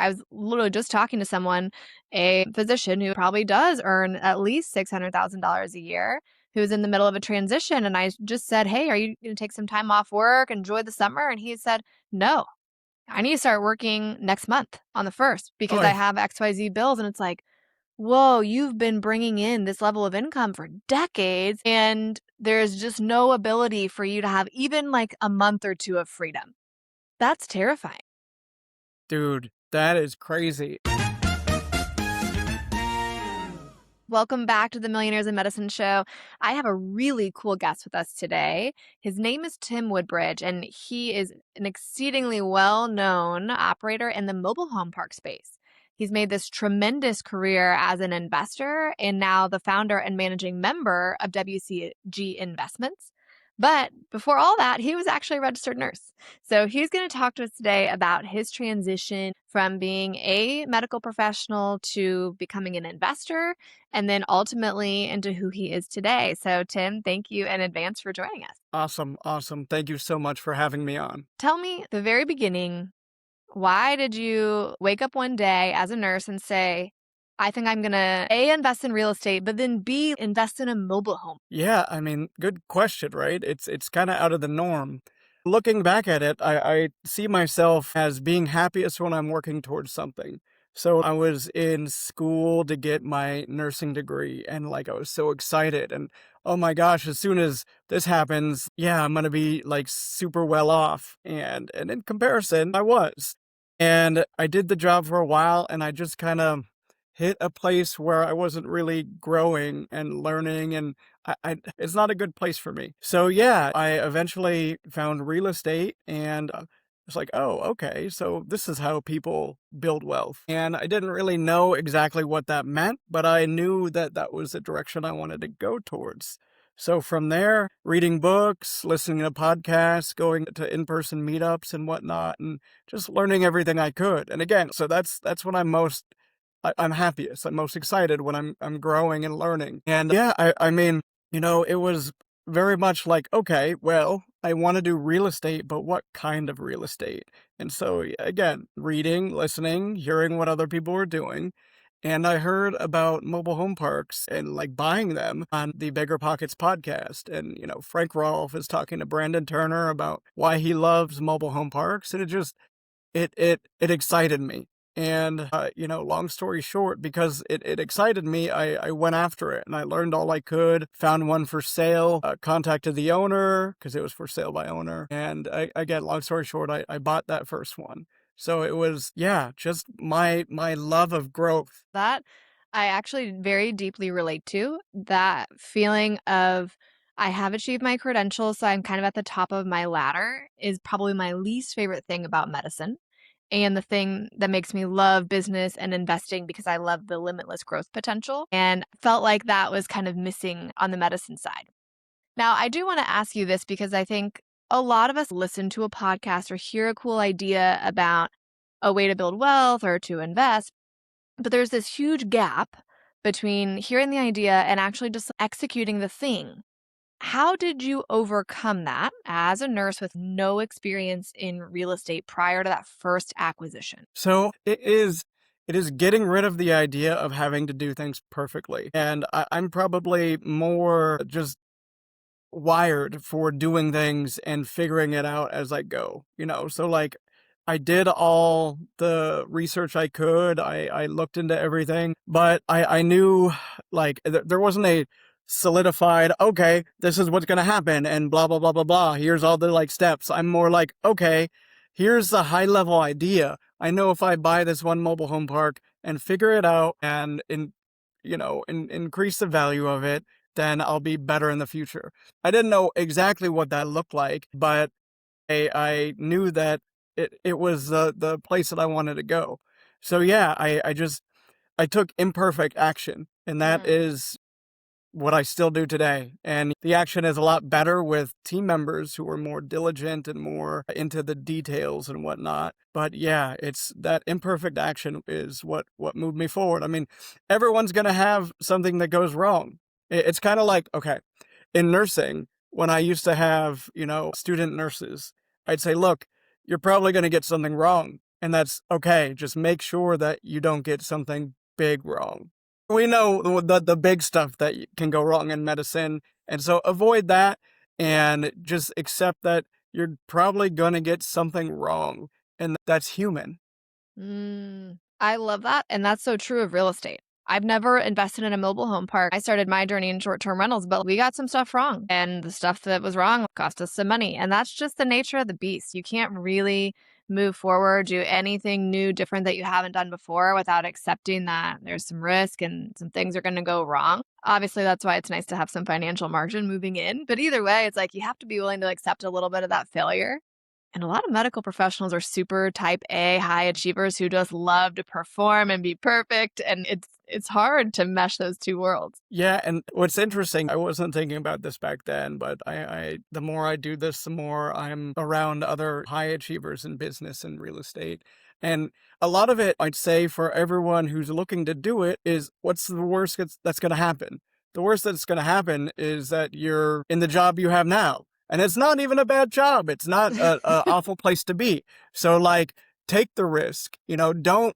I was literally just talking to someone, a physician who probably does earn at least $600,000 a year, who's in the middle of a transition. And I just said, "Hey, are you going to take some time off work, enjoy the summer?" And he said, "No, I need to start working next month on the 1st because I Oh, have XYZ bills." And it's like, whoa, you've been bringing in this level of income for decades, and there's just no ability for you to have even like a month or two of freedom. That's terrifying. dude, that is crazy. Welcome back to the Millionaires in Medicine show. I have a really cool guest with us today. His name is Tim Woodbridge, and he is an exceedingly well known operator in the mobile home park space. He's made this tremendous career as an investor and now the founder and managing member of WCG Investments. But before all that, he was actually a registered nurse. So he's going to talk to us today about his transition from being a medical professional to becoming an investor and then ultimately into who he is today. So, Tim, thank you in advance for joining us. Awesome, awesome. Thank you so much for having me on. Tell me the very beginning, why did you wake up one day as a nurse and say, I think I'm going to A, invest in real estate, but then B, invest in a mobile home? Yeah, I mean, good question, right? It's kind of out of the norm. Looking back at it, I see myself as being happiest when I'm working towards something. So I was in school to get my nursing degree, and like I was so excited, and oh my gosh, as soon as this happens, yeah, I'm gonna be like super well off. And in comparison, I was. And I did the job for a while, and I just kind of hit a place where I wasn't really growing and learning, and it's not a good place for me. So yeah, I eventually found real estate, and it's like, oh, okay, so this is how people build wealth. And I didn't really know exactly what that meant, but I knew that that was the direction I wanted to go towards. So from there, reading books, listening to podcasts, going to in-person meetups and whatnot, and just learning everything I could. And again, so that's when I'm happiest. I'm most excited when I'm growing and learning. And yeah, I mean, it was very much like, okay, well, I want to do real estate, but what kind of real estate? And so again, reading, listening, hearing what other people were doing. And I heard about mobile home parks and like buying them on the Bigger Pockets podcast. And, Frank Rolfe is talking to Brandon Turner about why he loves mobile home parks. And it excited me. And, long story short, because it excited me, I went after it and I learned all I could, found one for sale, contacted the owner because it was for sale by owner. And again, long story short, I bought that first one. So it was, yeah, just my love of growth. That I actually very deeply relate to. That feeling of I have achieved my credentials, so I'm kind of at the top of my ladder is probably my least favorite thing about medicine. And the thing that makes me love business and investing because I love the limitless growth potential and felt like that was kind of missing on the medicine side. Now, I do want to ask you this because I think a lot of us listen to a podcast or hear a cool idea about a way to build wealth or to invest, but there's this huge gap between hearing the idea and actually just executing the thing. How did you overcome that as a nurse with no experience in real estate prior to that first acquisition? So it is getting rid of the idea of having to do things perfectly. And I'm probably more just wired for doing things and figuring it out as I go, So like I did all the research I could. I looked into everything, but I knew like there wasn't a solidified, okay, this is what's going to happen and blah, blah, blah, blah, blah. Here's all the like steps. I'm more like, okay, here's the high level idea. I know if I buy this one mobile home park and figure it out and increase the value of it, then I'll be better in the future. I didn't know exactly what that looked like, but I knew that it was the place that I wanted to go. So yeah, I took imperfect action, and that Mm. is what I still do today. And the action is a lot better with team members who are more diligent and more into the details and whatnot. But yeah, it's that imperfect action is what moved me forward. I mean, everyone's gonna have something that goes wrong. It's kind of like, okay, in nursing, when I used to have, student nurses, I'd say, look, you're probably gonna get something wrong. and that's okay. Just make sure that you don't get something big wrong. We know the big stuff that can go wrong in medicine, and so avoid that and just accept that you're probably going to get something wrong, and that's human. I love that, and that's so true of real estate. I've never invested in a mobile home park. I started my journey in short-term rentals, but we got some stuff wrong, and the stuff that was wrong cost us some money, and that's just the nature of the beast. You can't really move forward, do anything new, different that you haven't done before without accepting that there's some risk and some things are gonna go wrong. Obviously, that's why it's nice to have some financial margin moving in, but either way, it's like you have to be willing to accept a little bit of that failure. And a lot of medical professionals are super type A high achievers who just love to perform and be perfect, and it's hard to mesh those two worlds. Yeah, and what's interesting, I wasn't thinking about this back then, but the more I do this, the more I'm around other high achievers in business and real estate. And a lot of it, I'd say, for everyone who's looking to do it, is what's the worst that's going to happen? The worst that's going to happen is that you're in the job you have now. And it's not even a bad job. It's not a awful place to be. So like, take the risk. Don't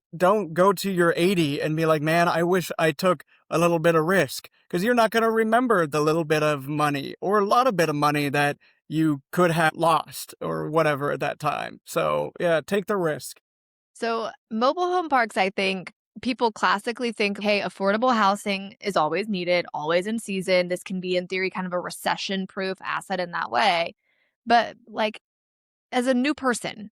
go to your 80 and be like, man, I wish I took a little bit of risk, because you're not going to remember the little bit of money or a lot of bit of money that you could have lost or whatever at that time. So yeah, take the risk. So, mobile home parks, I think people classically think, hey, affordable housing is always needed, always in season. This can be, in theory, kind of a recession proof asset in that way. But, like, as a new person,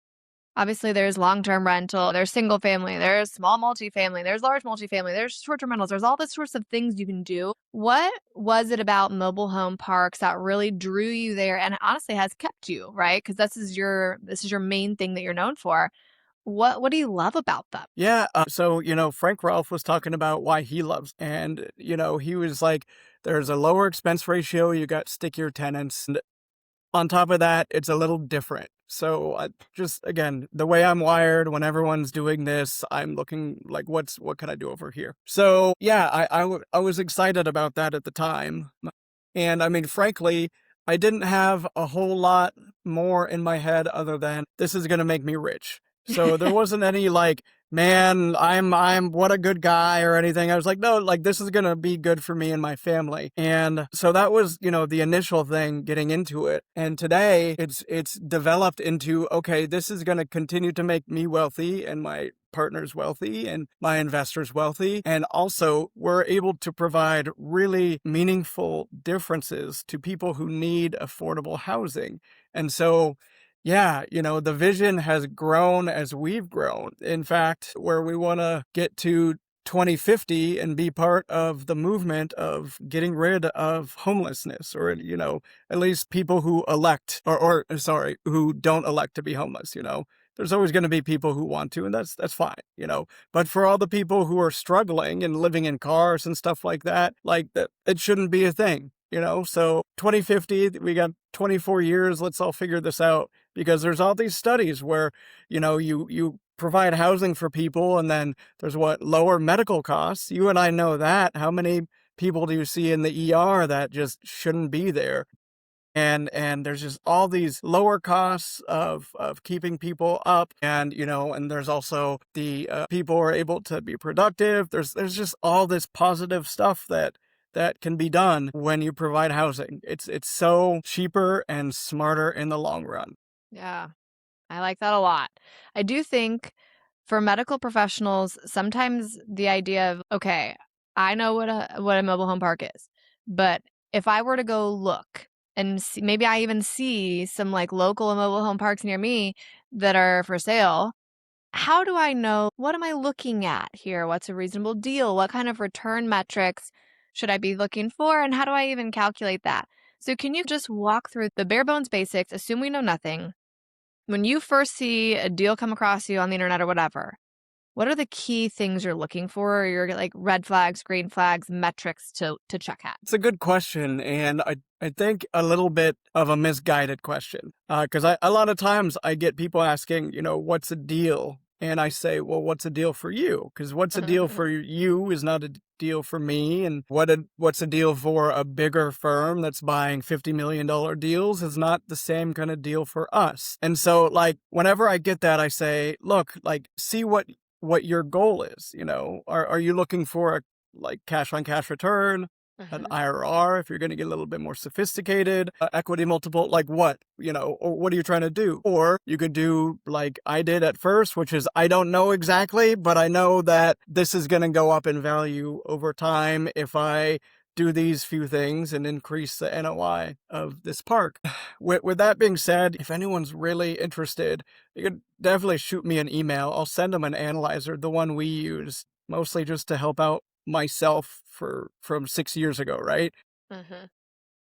obviously, there's long-term rental, there's single family, there's small multifamily, there's large multifamily, there's short-term rentals, there's all the sorts of things you can do. What was it about mobile home parks that really drew you there and honestly has kept you, right? Because this is your main thing that you're known for. What do you love about them? Yeah. So, Frank Ralph was talking about why he loves, and, he was like, there's a lower expense ratio. You got stickier tenants. And on top of that, it's a little different. So I just, again, the way I'm wired, when everyone's doing this, I'm looking like, what can I do over here? So yeah, I was excited about that at the time. And I mean, frankly, I didn't have a whole lot more in my head other than this is going to make me rich. So there wasn't any like, man, I'm what a good guy or anything. I was like, no, like this is going to be good for me and my family. And so that was, the initial thing getting into it. And today it's developed into, okay, this is going to continue to make me wealthy and my partners wealthy and my investors wealthy. And also we're able to provide really meaningful differences to people who need affordable housing. And so yeah, the vision has grown as we've grown. In fact, where we want to get to 2050 and be part of the movement of getting rid of homelessness, or, at least people who elect or sorry, who don't elect to be homeless. There's always going to be people who want to, and that's fine. But for all the people who are struggling and living in cars and stuff like that, it shouldn't be a thing. So 2050, we got 24 years. Let's all figure this out, because there's all these studies where, you provide housing for people, and then there's lower medical costs. You and I know that. How many people do you see in the ER that just shouldn't be there? And there's just all these lower costs of keeping people up, and there's also the people are able to be productive. There's just all this positive stuff that can be done when you provide housing. It's so cheaper and smarter in the long run. Yeah, I like that a lot. I do think for medical professionals, sometimes the idea of, okay, I know what a mobile home park is, but if I were to go look and see, maybe I even see some like local mobile home parks near me that are for sale, how do I know what am I looking at here? What's a reasonable deal? What kind of return metrics should I be looking for? And how do I even calculate that? So, can you just walk through the bare bones basics? Assume we know nothing. When you first see a deal come across you on the internet or whatever, what are the key things you're looking for, or your like red flags, green flags, metrics to check at? It's a good question, and I think a little bit of a misguided question. Because a lot of times I get people asking, what's a deal? and I say, well, what's a deal for you? Because what's a deal for you is not a deal for me. And what's a deal for a bigger firm that's buying $50 million deals is not the same kind of deal for us. And so like, whenever I get that, I say, look, like, see what your goal is. Are you looking for a like cash on cash return, an Mhm. IRR if you're going to get a little bit more sophisticated, equity multiple, like what, or what are you trying to do? Or you could do like I did at first, which is I don't know exactly, but I know that this is going to go up in value over time if I do these few things and increase the NOI of this park. With that being said, if anyone's really interested, you could definitely shoot me an email. I'll send them an analyzer, the one we use, mostly just to help out myself from 6 years ago, right? Mhm.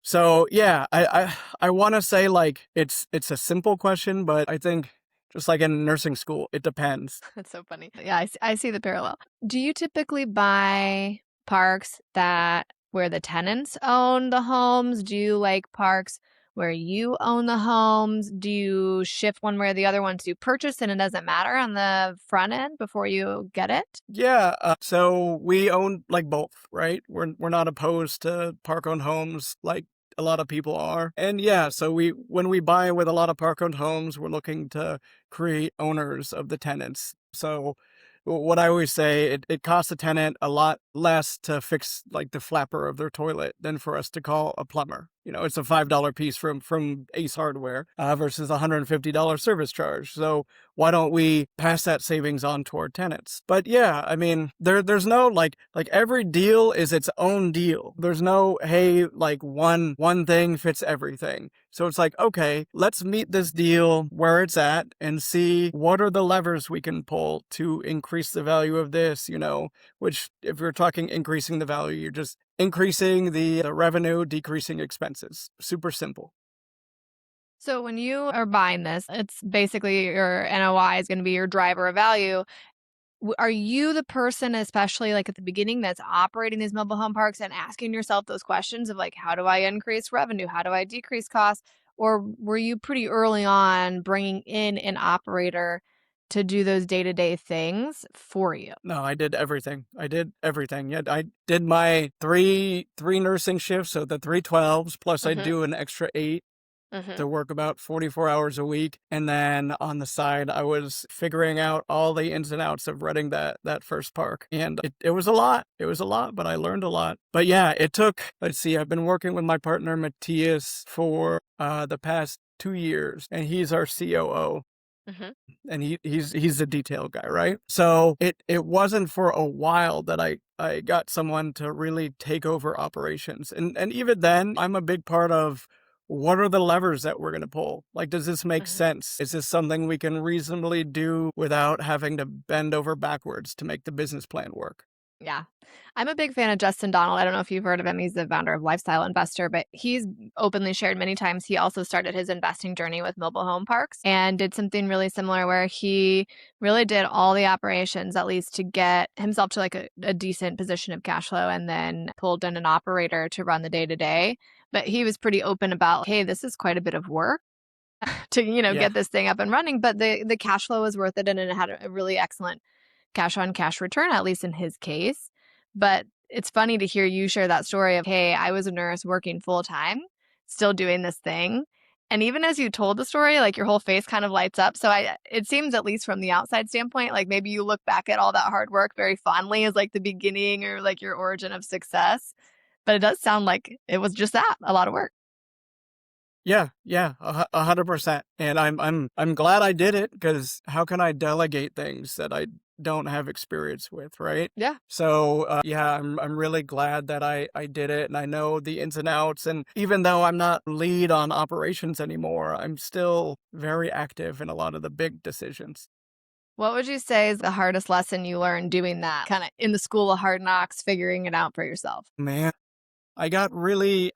So yeah, I want to say like it's a simple question, but I think just like in nursing school, it depends. That's so funny. Yeah, I see the parallel. Do you typically buy parks that where the tenants own the homes? Do you like parks where you own the homes? Do you shift one way or the other once you purchase and it doesn't matter on the front end before you get it? Yeah, so we own like both, right? We're not opposed to park-owned homes like a lot of people are. And yeah, so when we buy with a lot of park-owned homes, we're looking to create owners of the tenants. So what I always say, it costs a tenant a lot less to fix like the flapper of their toilet than for us to call a plumber. It's a $5 piece from Ace Hardware versus a $150 service charge. So why don't we pass that savings on to our tenants? But yeah, I mean, there's no like every deal is its own deal. There's no, hey, like one thing fits everything. So it's like, okay, let's meet this deal where it's at and see what are the levers we can pull to increase the value of this, which if you're talking increasing the value, you're just increasing the revenue, decreasing expenses. Super simple. So when you are buying this, it's basically your NOI is going to be your driver of value. Are you the person, especially like at the beginning, that's operating these mobile home parks and asking yourself those questions of like, how do I increase revenue? How do I decrease costs? Or were you pretty early on bringing in an operator to do those day to day things for you? No, I did everything. I did everything. Yeah, I did my three nursing shifts, so the 312s, plus I Hmm. do an extra 8 Hmm. to work about 44 hours a week. And then on the side, I was figuring out all the ins and outs of running that first park. And it was a lot. It was a lot, but I learned a lot. But yeah, it took, let's see, I've been working with my partner, Matthias, for the past 2 years, and he's our COO. Hmm. And he's a detail guy, right? So it wasn't for a while that I got someone to really take over operations. And even then, I'm a big part of what are the levers that we're going to pull? Like, does this make Hmm. sense? Is this something we can reasonably do without having to bend over backwards to make the business plan work? Yeah. I'm a big fan of Justin Donald. I don't know if you've heard of him. He's the founder of Lifestyle Investor, but he's openly shared many times he also started his investing journey with mobile home parks and did something really similar where he really did all the operations, at least to get himself to like a decent position of cash flow, and then pulled in an operator to run the day to day. But he was pretty open about, hey, this is quite a bit of work to, Yeah. get this thing up and running, but the cash flow was worth it and it had a really excellent cash on cash return, at least in his case. But it's funny to hear you share that story of, hey, I was a nurse working full time, still doing this thing. And even as you told the story, like your whole face kind of lights up. So it seems, at least from the outside standpoint, like maybe you look back at all that hard work very fondly as like the beginning or like your origin of success. But it does sound like it was just that, a lot of work. Yeah, yeah, 100%. And I'm glad I did it because how can I delegate things that I don't have experience with, right? Yeah. So yeah, I'm really glad that I did it, and I know the ins and outs. And even though I'm not lead on operations anymore, I'm still very active in a lot of the big decisions. What would you say is the hardest lesson you learned doing that kind of in the school of hard knocks, figuring it out for yourself? Man, I got really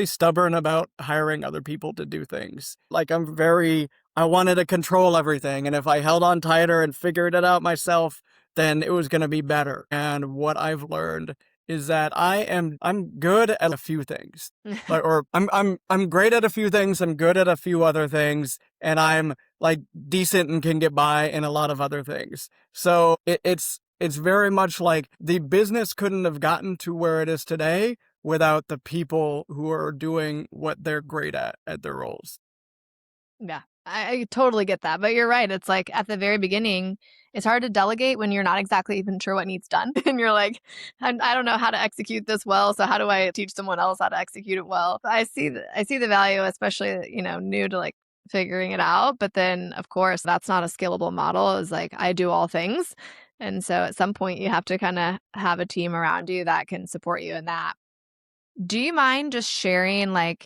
stubborn about hiring other people to do things. Like I wanted to control everything, and if I held on tighter and figured it out myself, then it was going to be better. And what I've learned is that I'm good at a few things. Like, or I'm great at a few things, I'm good at a few other things, and I'm like decent and can get by in a lot of other things. So it's very much like the business couldn't have gotten to where it is today without the people who are doing what they're great at their roles. Yeah, I totally get that, but you're right, it's like, at the very beginning, it's hard to delegate when you're not exactly even sure what needs done, and you're like, I don't know how to execute this well, so how do I teach someone else how to execute it well?" I see the value, especially, new to, like, figuring it out, but then, of course, that's not a scalable model, is like, I do all things, and so at some point, you have to kinda have a team around you that can support you in that. Do you mind just sharing, like,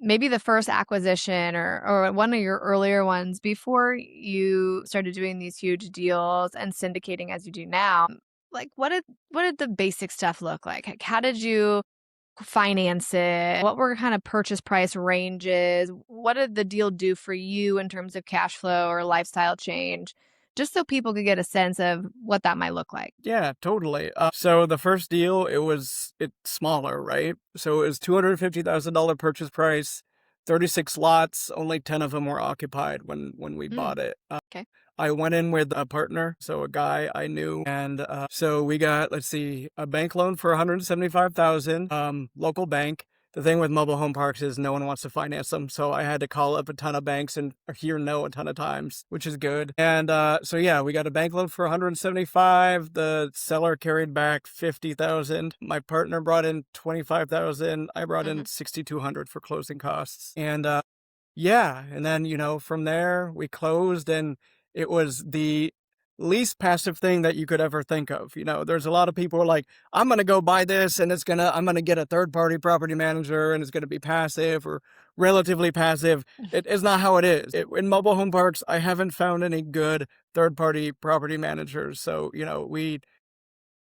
maybe the first acquisition or one of your earlier ones before you started doing these huge deals and syndicating as you do now? Like, what did the basic stuff look like? How did you finance it? What were kind of purchase price ranges? What did the deal do for you in terms of cash flow or lifestyle change? Just so people could get a sense of what that might look like. Yeah, totally. So the first deal, it's smaller, right? So it was $250,000 purchase price, 36 lots, only 10 of them were occupied when we Mm, bought it. okay. I went in with a partner, so a guy I knew, and so we got, let's see, a bank loan for 175,000, local bank. The thing with mobile home parks is no one wants to finance them, so I had to call up a ton of banks and hear no a ton of times, which is good. And so yeah, we got a bank loan for 175. The seller carried back 50,000. My partner brought in 25,000. I brought in Mhm. 6,200 for closing costs, and yeah, and then, from there, we closed, and it was the least passive thing that you could ever think of. There's a lot of people who are like, I'm gonna go buy this, and I'm gonna get a third-party property manager, and it's gonna be passive or relatively passive. It is not how it is. In mobile home parks, I haven't found any good third-party property managers. So,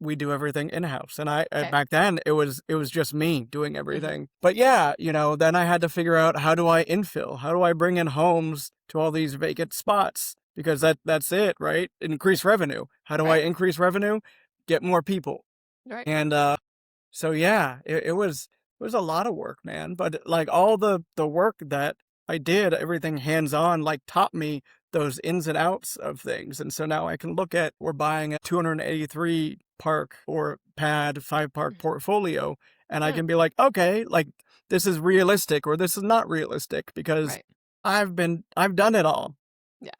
we do everything in-house, and I Okay. back then, it was just me doing Mhm. everything. But yeah, then I had to figure out, how do I infill? How do I bring in homes to all these vacant spots? Because that's it, right? Increase revenue. How do I Right. increase revenue? Get more people. Right. And so yeah, it was a lot of work, man. But like all the work that I did, everything hands on, like taught me those ins and outs of things. And so now I can look at, we're buying a 283 park or pad 5 park Mhm. portfolio, and I Mm, can be like, okay, like this is realistic or this is not realistic because right. I've done it all. Yeah.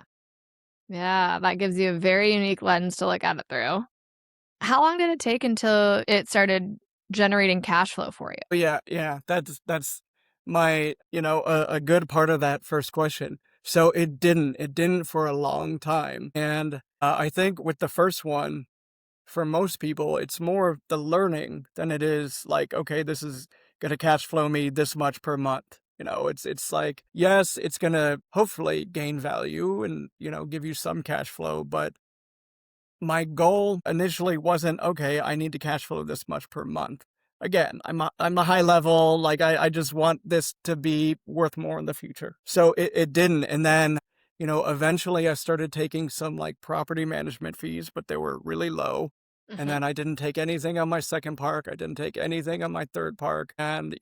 Yeah, that gives you a very unique lens to look at it through. How long did it take until it started generating cash flow for you? Yeah, yeah, that's my, a good part of that first question. So it didn't for a long time. And I think with the first one, for most people, it's more of the learning than it is like, okay, this is gonna cash flow me this much per month. It's like, yes, it's gonna hopefully gain value and, give you some cash flow, but my goal initially wasn't, okay, I need to cash flow this much per month. Again, I'm a high level, like I just want this to be worth more in the future. So it didn't. And then, eventually I started taking some like property management fees, but they were really low. And Mhm. then I didn't take anything on my second park. I didn't take anything on my third park. And,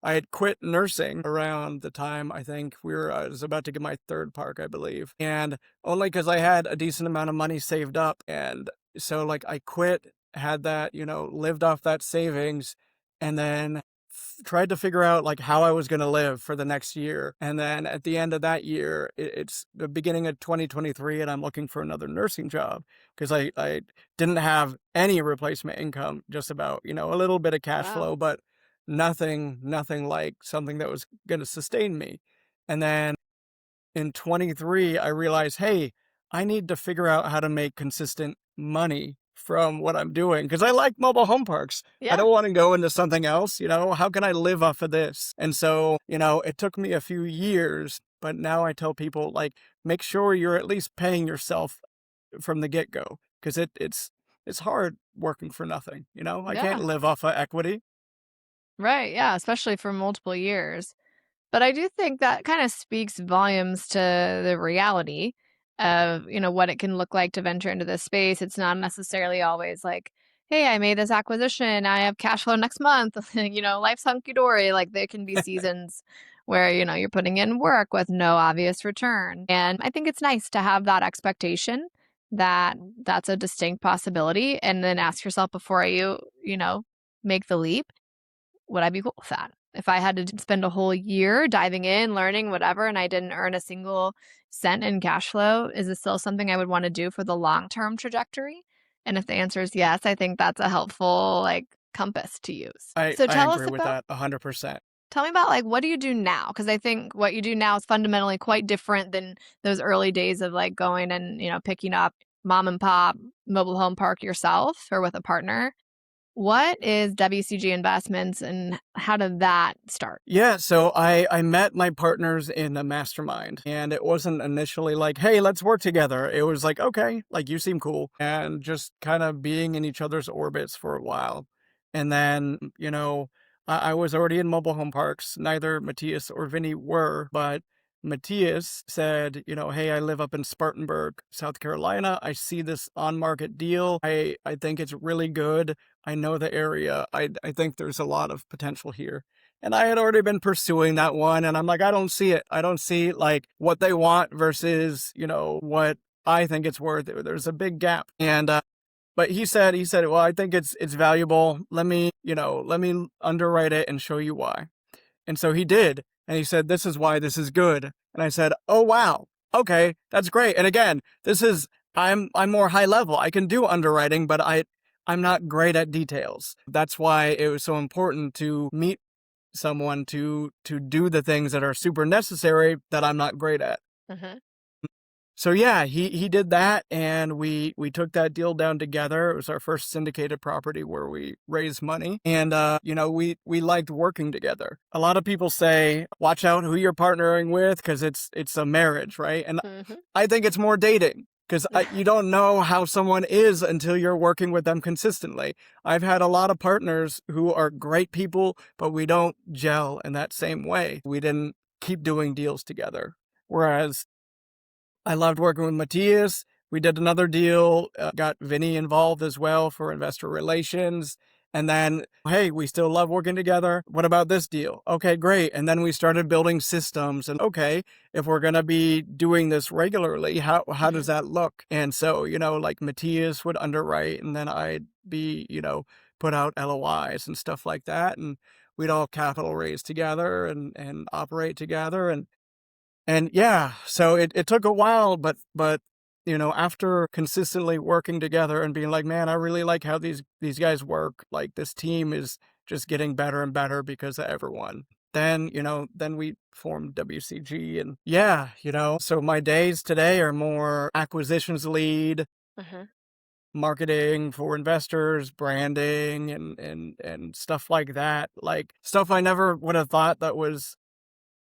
I had quit nursing around the time I think I was about to get my third park, I believe. And only because I had a decent amount of money saved up. And so, like, I quit, had that, lived off that savings, and then tried to figure out, like, how I was going to live for the next year. And then at the end of that year, it's the beginning of 2023, and I'm looking for another nursing job because I didn't have any replacement income, just about, a little bit of cash Wow. flow, but nothing like something that was going to sustain me. And then in 23, I realized, hey, I need to figure out how to make consistent money from what I'm doing because I like mobile home parks. I Yeah. don't want to go into something else. How can I live off of this? And so, it took me a few years, but now I tell people, like, make sure you're at least paying yourself from the get go because it's hard working for nothing. I can't Yeah. live off of equity. Right, yeah, especially for multiple years. But I do think that kinda speaks volumes to the reality of, what it can look like to venture into this space. It's not necessarily always like, hey, I made this acquisition. I have cash flow next month. Life's hunky dory. Like there can be seasons where, you're putting in work with no obvious return. And I think it's nice to have that expectation that that's a distinct possibility. And then ask yourself before you make the leap, would I be cool with that? If I had to spend a whole year diving in, learning, whatever, and I didn't earn a single cent in cash flow, is this still something I would want to do for the long-term trajectory? And if the answer is yes, I think that's a helpful like compass to use. So I agree with that 100%. tell me about like what do you do now? Because I think what you do now is fundamentally quite different than those early days of like going and, picking up mom and pop mobile home park yourself or with a partner. What is WCG Investments and how did that start? Yeah, so I met my partners in a mastermind, and it wasn't initially like, hey, let's work together. It was like, okay, like you seem cool, and just kind of being in each other's orbits for a while. And then, I was already in mobile home parks. Neither Matthias or Vinny were, but Matthias said, hey, I live up in Spartanburg, South Carolina. I see this on market deal. I think it's really good. I know the area. I think there's a lot of potential here. And I had already been pursuing that one. And I'm like, I don't see it. I don't see like what they want versus, what I think it's worth. There's a big gap. And, but he said, well, I think it's valuable. Let me underwrite it and show you why. And so he did. And he said, this is why this is good. And I said, oh, wow. Okay, that's great. And again, I'm more high level. I can do underwriting, but I'm not great at details. That's why it was so important to meet someone to do the things that are super necessary that I'm not great at. Mhm. So yeah, he did that, and we took that deal down together. It was our first syndicated property where we raised money, and we liked working together. A lot of people say, watch out who you're partnering with because it's a marriage, right? And Mhm. I think it's more dating because you don't know how someone is until you're working with them consistently. I've had a lot of partners who are great people, but we don't gel in that same way. We didn't keep doing deals together. Whereas I loved working with Matthias. We did another deal, got Vinny involved as well for investor relations. And then, hey, we still love working together. What about this deal? Okay, great. And then we started building systems. And okay, if we're going to be doing this regularly, how does Mhm. that look? And so, like Matthias would underwrite, and then I'd be, put out LOIs and stuff like that. And we'd all capital raise together and operate together. And yeah, so it took a while, but after consistently working together and being like, man, I really like how these guys work. Like this team is just getting better and better because of everyone. Then we formed WCG, and yeah, so my days today are more acquisitions lead, Mhm. marketing for investors, branding and stuff like that. Like stuff I never would have thought that was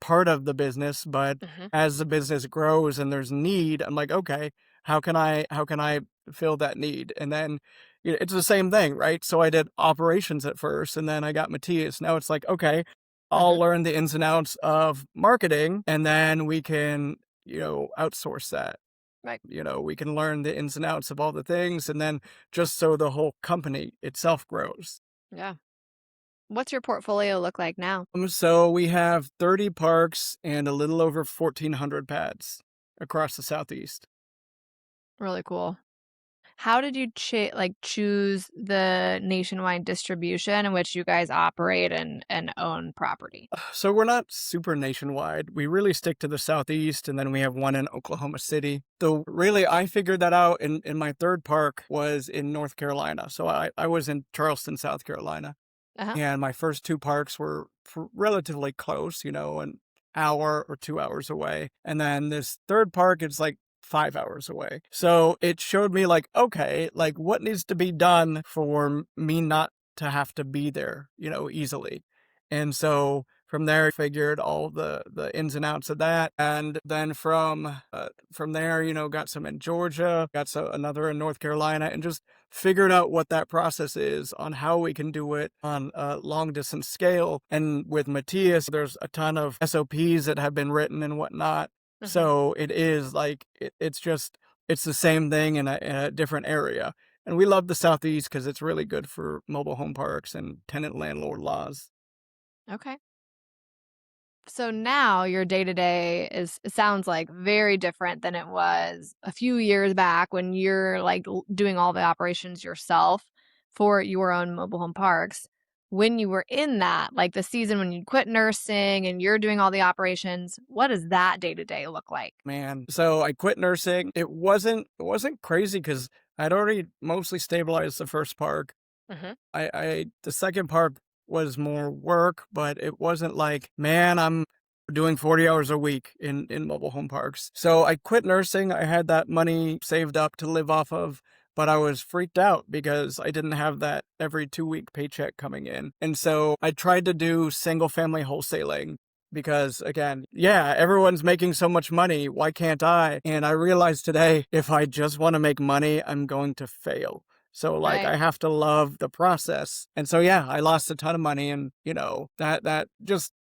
part of the business, but Mhm. as the business grows and there's need, I'm like, okay, how can I fill that need? And then it's the same thing, right? So I did operations at first, and then I got Matthias. Now it's like, okay, I'll Mhm. learn the ins and outs of marketing, and then we can, outsource that. Right. We can learn the ins and outs of all the things, and then just so the whole company itself grows. Yeah. What's your portfolio look like now? So we have 30 parks and a little over 1,400 pads across the Southeast. Really cool. How did you choose the nationwide distribution in which you guys operate and own property? So we're not super nationwide. We really stick to the Southeast, and then we have one in Oklahoma City. Though really, I figured that out in my third park was in North Carolina. So I was in Charleston, South Carolina. Uh-huh. And my first two parks were relatively close, an hour or 2 hours away. And then this third park, it's like 5 hours away. So it showed me like, okay, like what needs to be done for me not to have to be there, easily. And so from there, I figured all the ins and outs of that. And then from there, got some in Georgia, got another in North Carolina, and just figured out what that process is on how we can do it on a long distance scale. And with Matthias, there's a ton of SOPs that have been written and whatnot. Mhm. So it is like, it's the same thing in a different area. And we love the Southeast because it's really good for mobile home parks and tenant landlord laws. Okay. So now your day to day is it sounds like very different than it was a few years back when you're like doing all the operations yourself for your own mobile home parks. When you were in that, like the season when you quit nursing and you're doing all the operations, what does that day to day look like? Man, so I quit nursing. It wasn't crazy because I'd already mostly stabilized the first park. Hmm. I the second part was more work, but it wasn't like, man, I'm doing 40 hours a week in mobile home parks. So I quit nursing. I had that money saved up to live off of, but I was freaked out because I didn't have that every 2 week paycheck coming in. And so I tried to do single family wholesaling because again, yeah, everyone's making so much money. Why can't I? And I realized today, if I just want to make money, I'm going to fail. So like Right. I have to love the process. And so yeah, I lost a ton of money and that just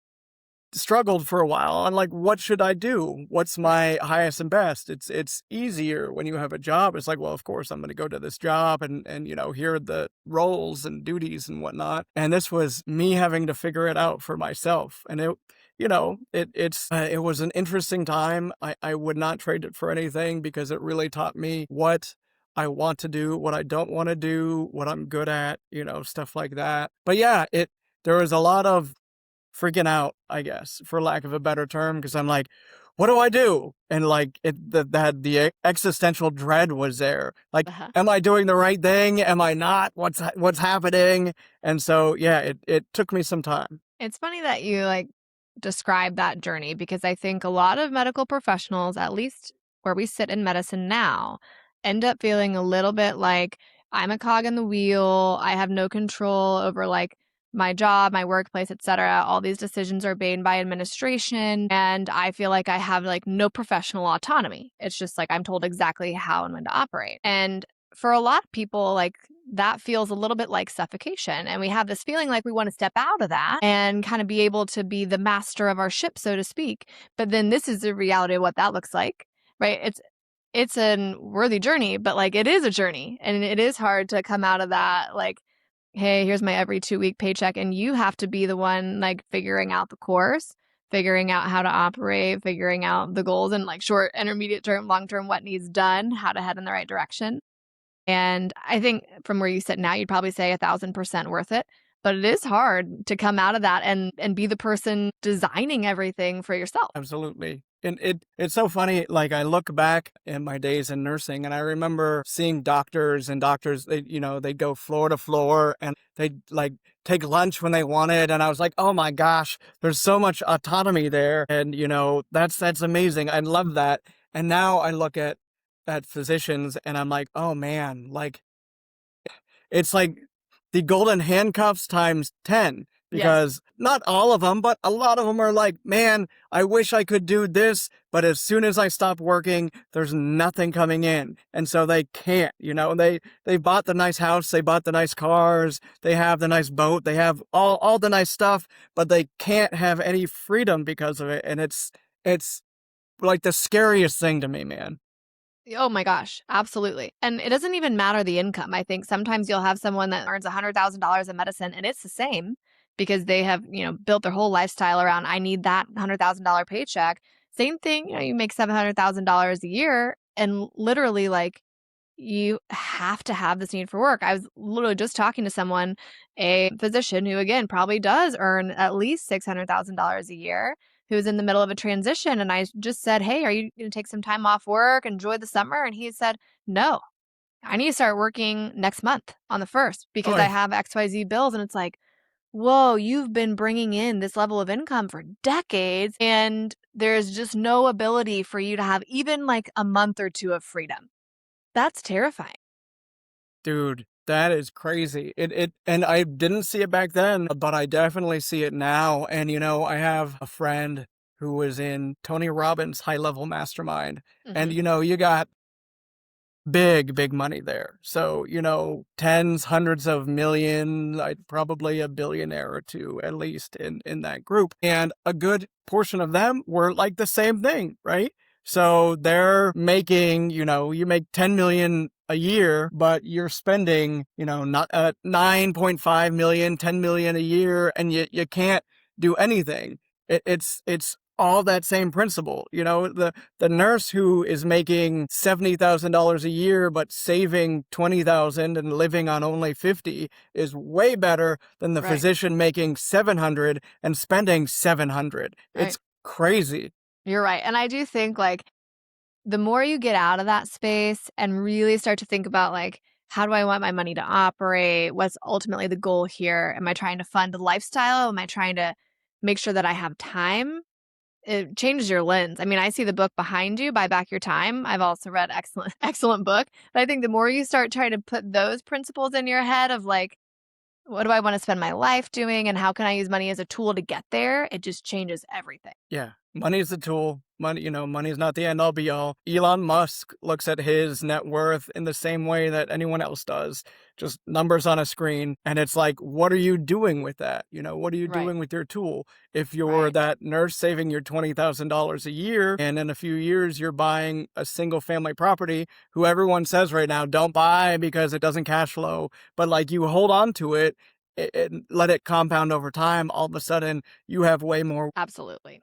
struggled for a while on like what should I do? What's Right. my highest and best? It's easier when you have a job. It's like, well, of course I'm going to go to this job and here are the roles and duties and whatnot. And this was me having to figure it out for myself. And it was an interesting time. I would not trade it for anything because it really taught me what I want to do, what I don't want to do, what I'm good at, stuff like that. But yeah, there was a lot of freaking out, I guess, for lack of a better term, because I'm like, what do I do? And like the existential dread was there. Like, Uh-huh. am I doing the right thing? Am I not? What's happening? And so yeah, it took me some time. It's funny that you like describe that journey because I think a lot of medical professionals, at least where we sit in medicine now, end up feeling a little bit like I'm a cog in the wheel. I have no control over like my job, my workplace, etc. All these decisions are made by administration and I feel like I have like no professional autonomy. It's just like I'm told exactly how and when to operate. And for a lot of people, like that feels a little bit like suffocation. And we have this feeling like we want to step out of that and kind of be able to be the master of our ship, so to speak. But then this is the reality of what that looks like, right? It's a worthy journey, but like it is a journey and it is hard to come out of that like, hey, here's my every 2 week paycheck. And you have to be the one like figuring out the course, figuring out how to operate, figuring out the goals and like short, intermediate term, long term, what needs done, how to head in the right direction. And I think from where you sit now, you'd probably say 1,000% worth it. But it is hard to come out of that and be the person designing everything for yourself. Absolutely. And it's so funny, like I look back in my days in nursing and I remember seeing doctors and doctors, they'd go floor to floor and they'd like take lunch when they wanted. And I was like, oh my gosh, there's so much autonomy there. And that's amazing. I love that. And now I look at physicians and I'm like, oh man, like it's like the golden handcuffs times 10 Yes. because not all of them, but a lot of them are like, man, I wish I could do this, but as soon as I stop working, there's nothing coming in. And so they can't, they bought the nice house, they bought the nice cars, they have the nice boat, they have all the nice stuff, but they can't have any freedom because of it. And it's like the scariest thing to me, man. Oh my gosh, absolutely. And it doesn't even matter the income. I think sometimes you'll have someone that earns $100,000 in medicine and it's the same because they have, built their whole lifestyle around I need that $100,000 paycheck. Same thing, you make $700,000 a year and literally like you have to have this need for work. I was literally just talking to someone, a physician who, again, probably does earn at least $600,000 a year, who's in the middle of a transition. And I just said, hey, are you going to take some time off work, enjoy the summer? And he said, no, I need to start working next month on the 1st because I Oh, have XYZ bills. And it's like, whoa, you've been bringing in this level of income for decades. And there's just no ability for you to have even like a month or two of freedom. That's terrifying. dude, that is crazy. And I didn't see it back then, but I definitely see it now. And I have a friend who was in Tony Robbins' high level mastermind. And Mhm. you got big money there. So, tens, hundreds of million, like probably a billionaire or two at least in that group. And a good portion of them were like the same thing, right? So they're making, you make 10 million a year, but you're spending, not 9.5 million, 10 million a year, and you can't do anything. It's all that same principle. The nurse who is making $70,000 a year but saving 20,000 and living on only 50 is way better than the Right. physician making 700 and spending 700. Right. It's crazy. You're right. And I do think like the more you get out of that space and really start to think about like, how do I want my money to operate? What's ultimately the goal here? Am I trying to fund a lifestyle? Am I trying to make sure that I have time? It changes your lens. I mean, I see the book behind you, Buy Back Your Time. I've also read excellent, excellent book. But I think the more you start trying to put those principles in your head of like, what do I want to spend my life doing and how can I use money as a tool to get there? It just changes everything. Yeah, money is a tool. Money is not the end all be all. Elon Musk looks at his net worth in the same way that anyone else does, just numbers on a screen. And it's like, what are you doing with that? What are you Right. doing with your tool? If you're Right. that nurse saving your $20,000 a year, and in a few years you're buying a single family property, who everyone says right now, don't buy because it doesn't cash flow. But like you hold on to it and let it compound over time, all of a sudden you have way more. Absolutely.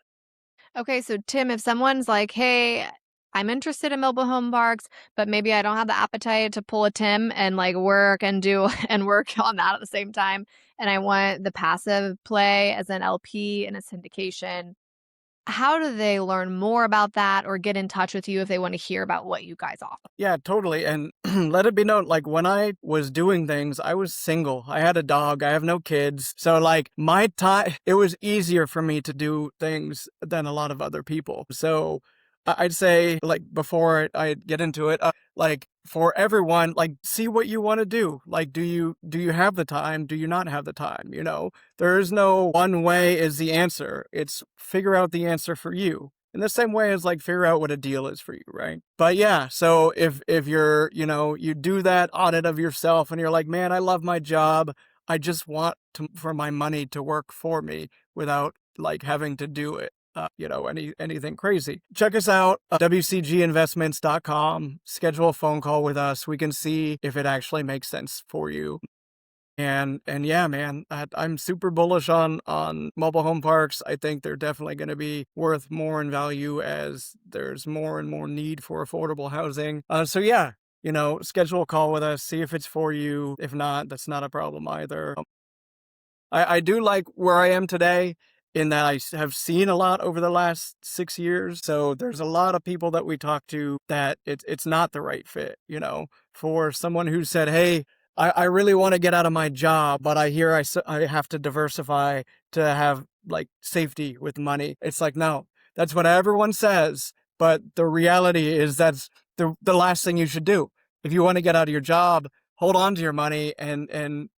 Okay, so Tim, if someone's like, "Hey, I'm interested in mobile home parks, but maybe I don't have the appetite to pull a Tim and like work and do and work on that at the same time, and I want the passive play as an LP and a syndication." How do they learn more about that or get in touch with you if they want to hear about what you guys offer? Yeah, totally. And let it be known, like when I was doing things, I was single. I had a dog. I have no kids. So like my time, it was easier for me to do things than a lot of other people. So I'd say like before I get into it, like for everyone, like see what you want to do. Like, do you have the time? Do you not have the time? There is no one way is the answer. It's figure out the answer for you in the same way as like figure out what a deal is for you, right? But yeah, so if you're, you do that audit of yourself and you're like, man, I love my job. I just want for my money to work for me without like having to do it. Anything crazy. Check us out, wcginvestments.com. Schedule a phone call with us. We can see if it actually makes sense for you. And yeah, man, I'm super bullish on mobile home parks. I think they're definitely going to be worth more in value as there's more and more need for affordable housing. So yeah, schedule a call with us, see if it's for you. If not, that's not a problem either. I do like where I am today in that have seen a lot over the last 6 years. So there's a lot of people that we talk to that it's not the right fit, for someone who said, hey, I really want to get out of my job, but I hear I have to diversify to have like safety with money. It's like, no, that's what everyone says. But the reality is that's the last thing you should do. If you want to get out of your job, hold on to your money and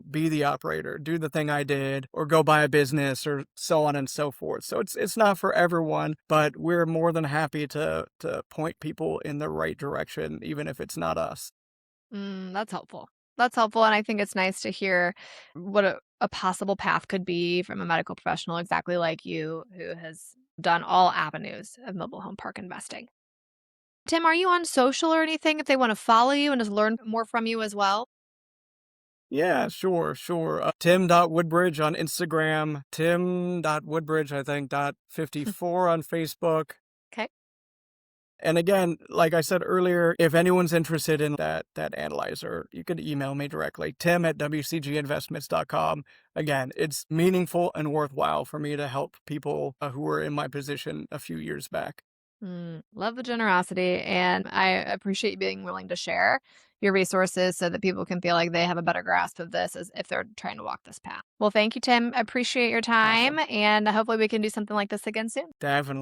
be the operator, do the thing I did, or go buy a business or so on and so forth. So it's not for everyone, but we're more than happy to point people in the right direction, even if it's not us. That's helpful. That's helpful. And I think it's nice to hear what a possible path could be from a medical professional exactly like you who has done all avenues of mobile home park investing. Tim, are you on social or anything if they want to follow you and just learn more from you as well? Yeah, sure, sure. Tim.Woodbridge on Instagram, Tim.Woodbridge, I think, .54 on Facebook. Okay. And again, like I said earlier, if anyone's interested in that analyzer, you could email me directly, tim@wcginvestments.com. Again, it's meaningful and worthwhile for me to help people who were in my position a few years back. Love the generosity. And I appreciate you being willing to share your resources so that people can feel like they have a better grasp of this as if they're trying to walk this path. Well, thank you, Tim. I appreciate your time. Awesome. And hopefully we can do something like this again soon. Definitely.